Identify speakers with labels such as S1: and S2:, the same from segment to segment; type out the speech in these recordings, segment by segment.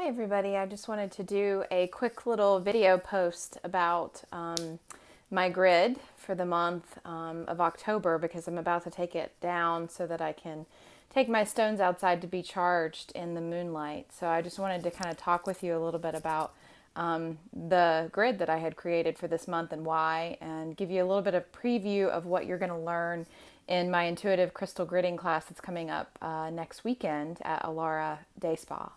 S1: Hi everybody, I just wanted to do a quick little video post about my grid for the month of October because I'm about to take it down so that I can take my stones outside to be charged in the moonlight. So I just wanted to kind of talk with you a little bit about the grid that I had created for this month and why, and give you a little bit of preview of what you're going to learn in my intuitive crystal gridding class that's coming up next weekend at Alara Day Spa.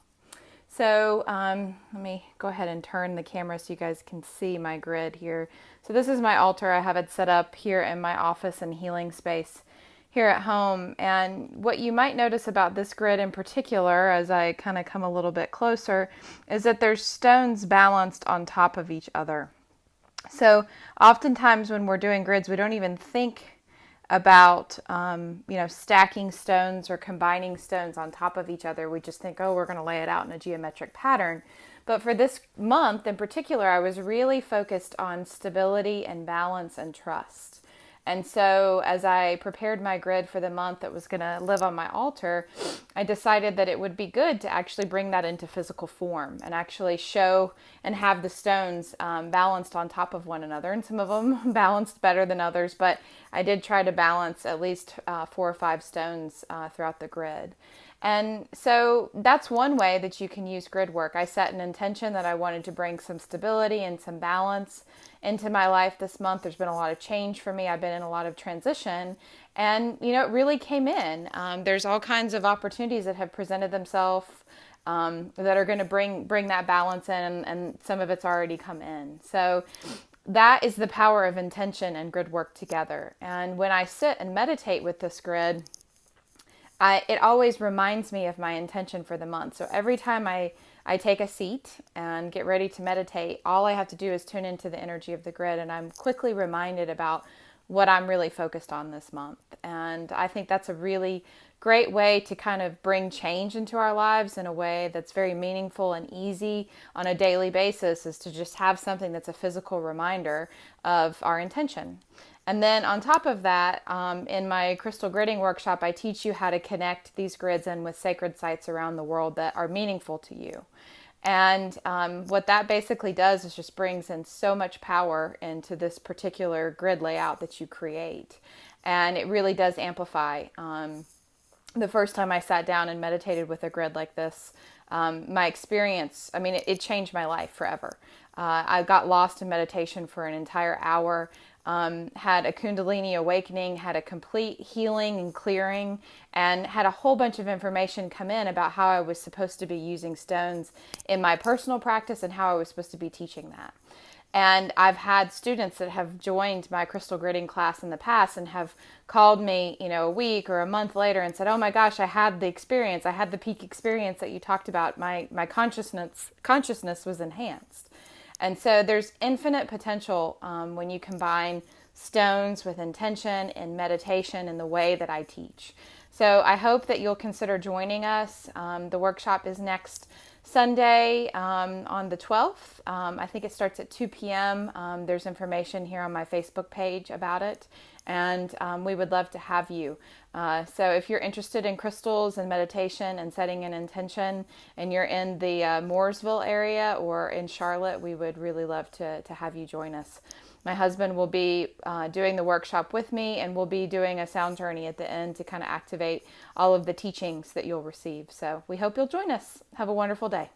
S1: So let me go ahead and turn the camera so you guys can see my grid here. So this is my altar. I have it set up here in my office and healing space here at home. And what you might notice about this grid in particular, as I kind of come a little bit closer, is that there's stones balanced on top of each other. So oftentimes when we're doing grids, we don't even think about stacking stones or combining stones on top of each other. We just think, oh, we're going to lay it out in a geometric pattern. But for this month in particular, I was really focused on stability and balance and trust. And so as I prepared my grid for the month that was going to live on my altar, I decided that it would be good to actually bring that into physical form and actually show and have the stones balanced on top of one another. And some of them balanced better than others, but I did try to balance at least 4 or 5 stones throughout the grid. And so that's one way that you can use grid work. I set an intention that I wanted to bring some stability and some balance into my life this month. There's been a lot of change for me. I've been in a lot of transition, and it really came in. There's all kinds of opportunities that have presented themselves that are going to bring that balance in, and some of it's already come in. So that is the power of intention and grid work together. And when I sit and meditate with this grid, it always reminds me of my intention for the month. So every time I take a seat and get ready to meditate, all I have to do is tune into the energy of the grid, and I'm quickly reminded about what I'm really focused on this month. And I think that's a really great way to kind of bring change into our lives in a way that's very meaningful and easy on a daily basis, is to just have something that's a physical reminder of our intention. And then on top of that, in my crystal gridding workshop, I teach you how to connect these grids in with sacred sites around the world that are meaningful to you. And what that basically does is just brings in so much power into this particular grid layout that you create. And it really does amplify. The first time I sat down and meditated with a grid like this, my experience, it changed my life forever. I got lost in meditation for an entire hour. Had a Kundalini awakening, had a complete healing and clearing, and had a whole bunch of information come in about how I was supposed to be using stones in my personal practice and how I was supposed to be teaching that. And I've had students that have joined my crystal gridding class in the past and have called me, a week or a month later and said, oh my gosh, I had the experience. I had the peak experience that you talked about. My consciousness was enhanced. And so there's infinite potential when you combine stones with intention and meditation in the way that I teach. So I hope that you'll consider joining us. The workshop is next Sunday on the 12th. I think it starts at 2 p.m. There's information here on my Facebook page about it. And we would love to have you. So if you're interested in crystals and meditation and setting an intention, and you're in the Mooresville area or in Charlotte, we would really love to have you join us. My husband will be doing the workshop with me, and we'll be doing a sound journey at the end to kind of activate all of the teachings that you'll receive. So we hope you'll join us. Have a wonderful day.